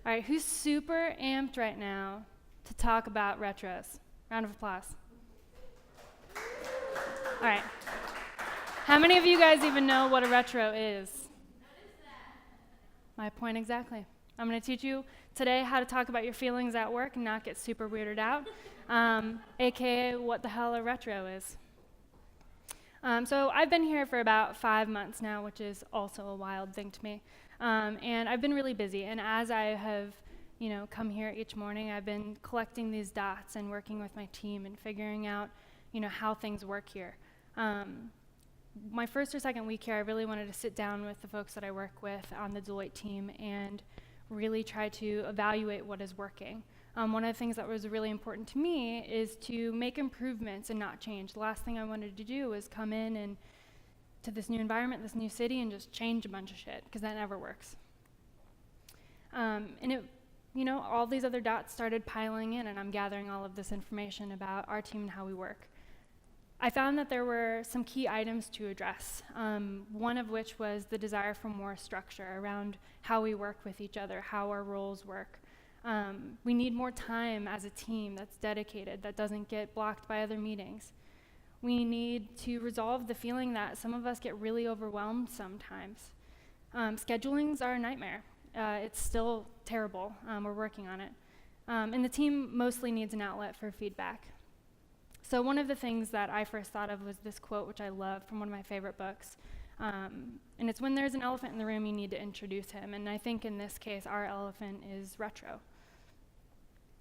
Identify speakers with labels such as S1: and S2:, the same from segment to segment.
S1: All right, who's super amped right now to talk about retros? Round of applause. All right. How many of you guys even know what a retro is? My point exactly. I'm going to teach you today how to talk about your feelings at work and not get super weirded out, aka what the hell a retro is. So I've been here for about 5 months now, which is also a wild thing to me. And I've been really busy, and as I have come here each morning, I've been collecting these dots and working with my team and figuring out how things work here. My first or second week here, I really wanted to sit down with the folks that I work with on the Deloitte team and really try to evaluate what is working. One of the things that was really important to me is to make improvements and not change. The last thing I wanted to do was come in and to this new environment, this new city, and just change a bunch of shit, because that never works. All these other dots started piling in, and I'm gathering all of this information about our team and how we work. I found that there were some key items to address, one of which was the desire for more structure around how we work with each other, how our roles work. We need more time as a team that's dedicated, that doesn't get blocked by other meetings. We need to resolve the feeling that some of us get really overwhelmed sometimes. Schedulings are a nightmare. It's still terrible. We're working on it. And the team mostly needs an outlet for feedback. So one of the things that I first thought of was this quote, which I love, from one of my favorite books. And it's, when there's an elephant in the room, you need to introduce him. And I think in this case, our elephant is retro.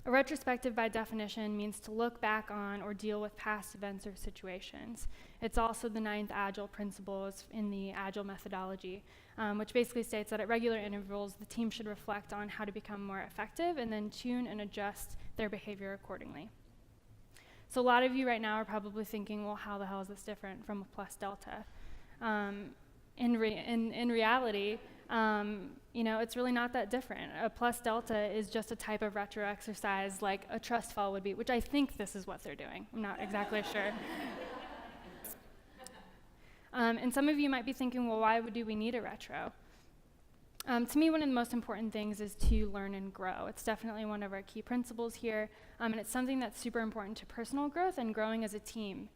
S1: A retrospective, by definition, means to look back on or deal with past events or situations. It's also the 9th Agile principles in the Agile methodology, which basically states that at regular intervals, the team should reflect on how to become more effective and then tune and adjust their behavior accordingly. So a lot of you right now are probably thinking, well, how the hell is this different from a plus delta? In reality, it's really not that different. A plus delta is just a type of retro exercise like a trust fall would be, which I think this is what they're doing. I'm not exactly sure. And some of you might be thinking, well, why do we need a retro? To me, one of the most important things is to learn and grow. It's definitely one of our key principles here, and it's something that's super important to personal growth and growing as a team.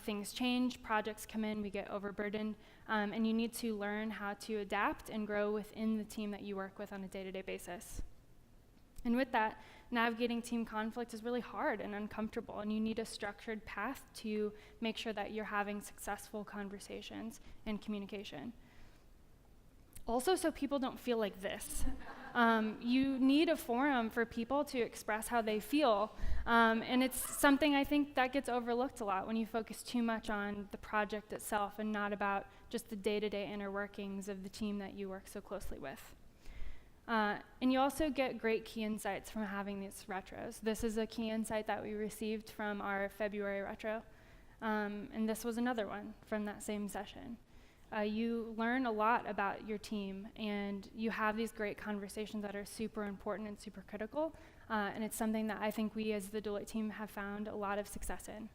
S1: Things change, projects come in, we get overburdened, and you need to learn how to adapt and grow within the team that you work with on a day-to-day basis. And with that, navigating team conflict is really hard and uncomfortable, and you need a structured path to make sure that you're having successful conversations and communication. Also, so people don't feel like this. You need a forum for people to express how they feel, and it's something I think that gets overlooked a lot when you focus too much on the project itself and not about just the day-to-day inner workings of the team that you work so closely with. And you also get great key insights from having these retros. This is a key insight that we received from our February retro, and this was another one from that same session. You learn a lot about your team, and you have these great conversations that are super important and super critical, and it's something that I think we as the Deloitte team have found a lot of success in.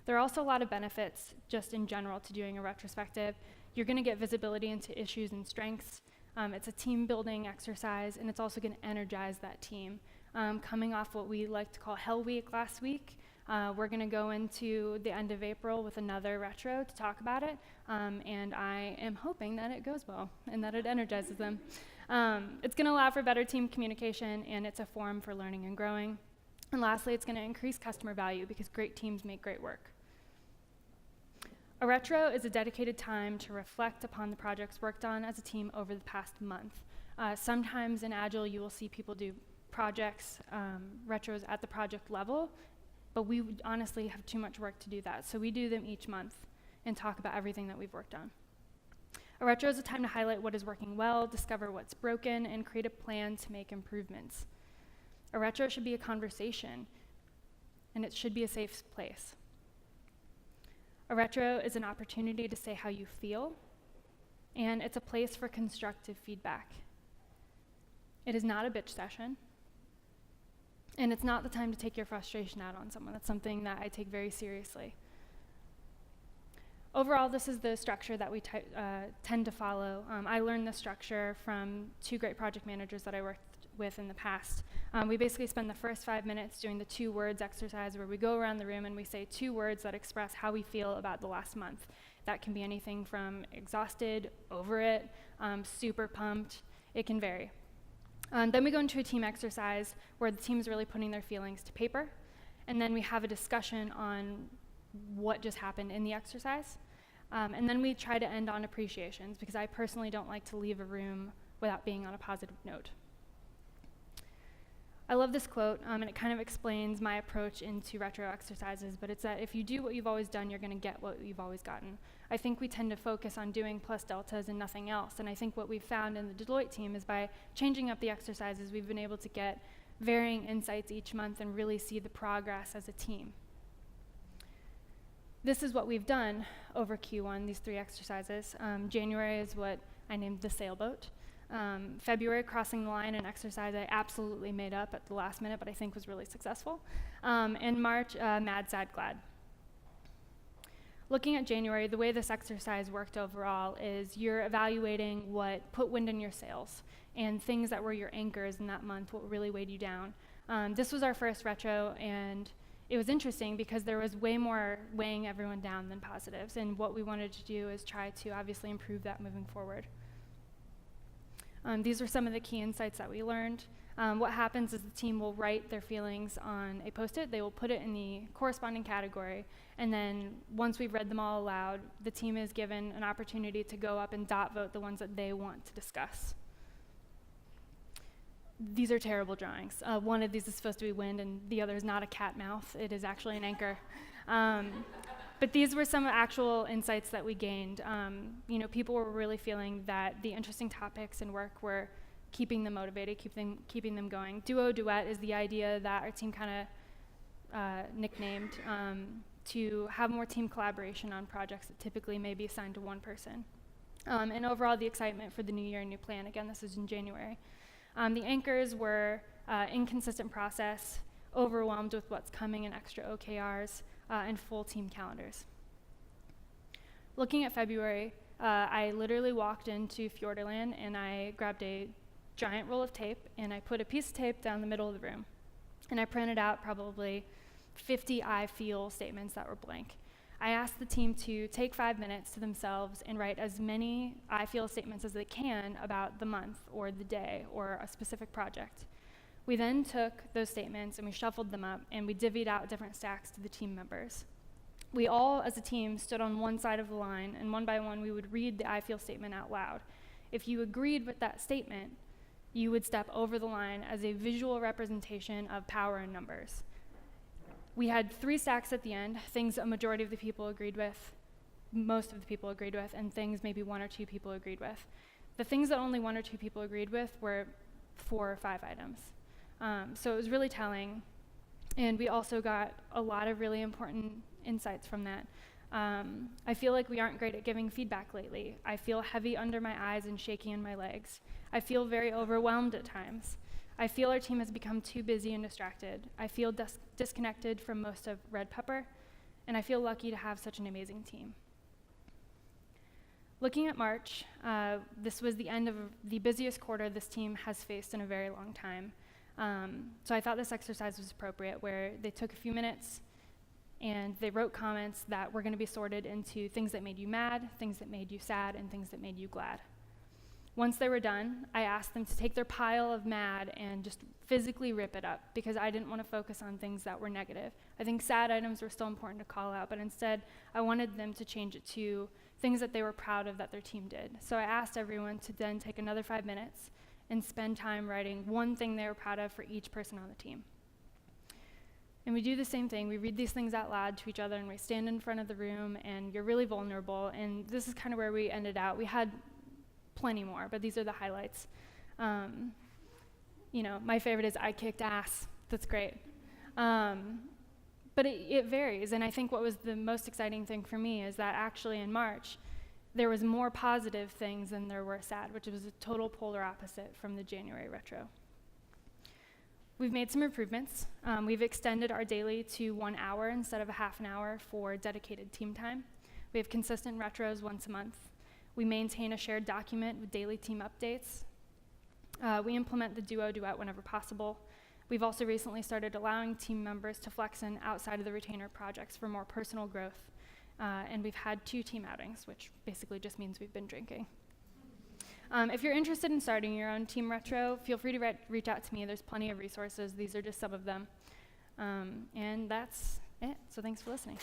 S1: There are also a lot of benefits just in general to doing a retrospective. You're going to get visibility into issues and strengths. It's a team building exercise, and it's also going to energize that team. Coming off what we like to call Hell Week last week, we're going to go into the end of April with another retro to talk about it, and I am hoping that it goes well and that it energizes them. It's going to allow for better team communication, and it's a forum for learning and growing. And lastly, it's going to increase customer value because great teams make great work. A retro is a dedicated time to reflect upon the projects worked on as a team over the past month. Sometimes in Agile, you will see people do projects, retros at the project level, but we honestly have too much work to do that. So we do them each month and talk about everything that we've worked on. A retro is a time to highlight what is working well, discover what's broken, and create a plan to make improvements. A retro should be a conversation, and it should be a safe place. A retro is an opportunity to say how you feel, and it's a place for constructive feedback. It is not a bitch session. And it's not the time to take your frustration out on someone. That's something that I take very seriously. Overall, this is the structure that we tend to follow. I learned this structure from 2 great project managers that I worked with in the past. We basically spend the first 5 minutes doing the 2 words exercise, where we go around the room and we say 2 words that express how we feel about the last month. That can be anything from exhausted, over it, super pumped. It can vary. Then we go into a team exercise where the team's really putting their feelings to paper, and then we have a discussion on what just happened in the exercise. And then we try to end on appreciations, because I personally don't like to leave a room without being on a positive note. I love this quote, and it kind of explains my approach into retro exercises, but it's that if you do what you've always done, you're going to get what you've always gotten. I think we tend to focus on doing plus deltas and nothing else, and I think what we've found in the Deloitte team is by changing up the exercises, we've been able to get varying insights each month and really see the progress as a team. This is what we've done over Q1, these 3 exercises. January is what I named the sailboat. February, crossing the line, an exercise I absolutely made up at the last minute, but I think was really successful. And March, mad, sad, glad. Looking at January, the way this exercise worked overall is you're evaluating what put wind in your sails and things that were your anchors in that month, what really weighed you down. This was our first retro, and it was interesting because there was way more weighing everyone down than positives, and what we wanted to do is try to obviously improve that moving forward. These are some of the key insights that we learned. What happens is the team will write their feelings on a Post-it. They will put it in the corresponding category, and then once we've read them all aloud, the team is given an opportunity to go up and dot vote the ones that they want to discuss. These are terrible drawings. One of these is supposed to be wind, and the other is not a cat mouth. It is actually an anchor. But these were some actual insights that we gained. People were really feeling that the interesting topics and work were keeping them motivated, keeping them going. Duo duet is the idea that our team kind of nicknamed to have more team collaboration on projects that typically may be assigned to one person. And overall, the excitement for the new year and new plan. Again, this is in January. The anchors were inconsistent process, overwhelmed with what's coming and extra OKRs, and full team calendars. Looking at February, I literally walked into Fjorderland and I grabbed a giant roll of tape and I put a piece of tape down the middle of the room. And I printed out probably 50 I feel statements that were blank. I asked the team to take 5 minutes to themselves and write as many I feel statements as they can about the month or the day or a specific project. We then took those statements and we shuffled them up and we divvied out different stacks to the team members. We all, as a team, stood on one side of the line, and one by one we would read the I feel statement out loud. If you agreed with that statement, you would step over the line as a visual representation of power in numbers. We had 3 stacks at the end, things a majority of the people agreed with, most of the people agreed with, and things maybe 1 or 2 people agreed with. The things that only 1 or 2 people agreed with were 4 or 5 items. So it was really telling, and we also got a lot of really important insights from that. I feel like we aren't great at giving feedback lately. I feel heavy under my eyes and shaky in my legs. I feel very overwhelmed at times. I feel our team has become too busy and distracted. I feel disconnected from most of Red Pepper, and I feel lucky to have such an amazing team. Looking at March, this was the end of the busiest quarter this team has faced in a very long time. So I thought this exercise was appropriate, where they took a few minutes and they wrote comments that were going to be sorted into things that made you mad, things that made you sad, and things that made you glad. Once they were done, I asked them to take their pile of mad and just physically rip it up, because I didn't want to focus on things that were negative. I think sad items were still important to call out, but instead I wanted them to change it to things that they were proud of that their team did. So I asked everyone to then take another 5 minutes and spend time writing one thing they were proud of for each person on the team. And we do the same thing. We read these things out loud to each other, and we stand in front of the room, and you're really vulnerable. And this is kind of where we ended out. We had plenty more, but these are the highlights. My favorite is I kicked ass. That's great. But it varies, and I think what was the most exciting thing for me is that actually in March, there was more positive things than there were sad, which was a total polar opposite from the January retro. We've made some improvements. We've extended our daily to 1 hour instead of a half an hour for dedicated team time. We have consistent retros once a month. We maintain a shared document with daily team updates. We implement the duo-duet whenever possible. We've also recently started allowing team members to flex in outside of the retainer projects for more personal growth. And we've had 2 team outings, which basically just means we've been drinking. If you're interested in starting your own team retro, feel free to reach out to me. There's plenty of resources. These are just some of them. And that's it. So thanks for listening.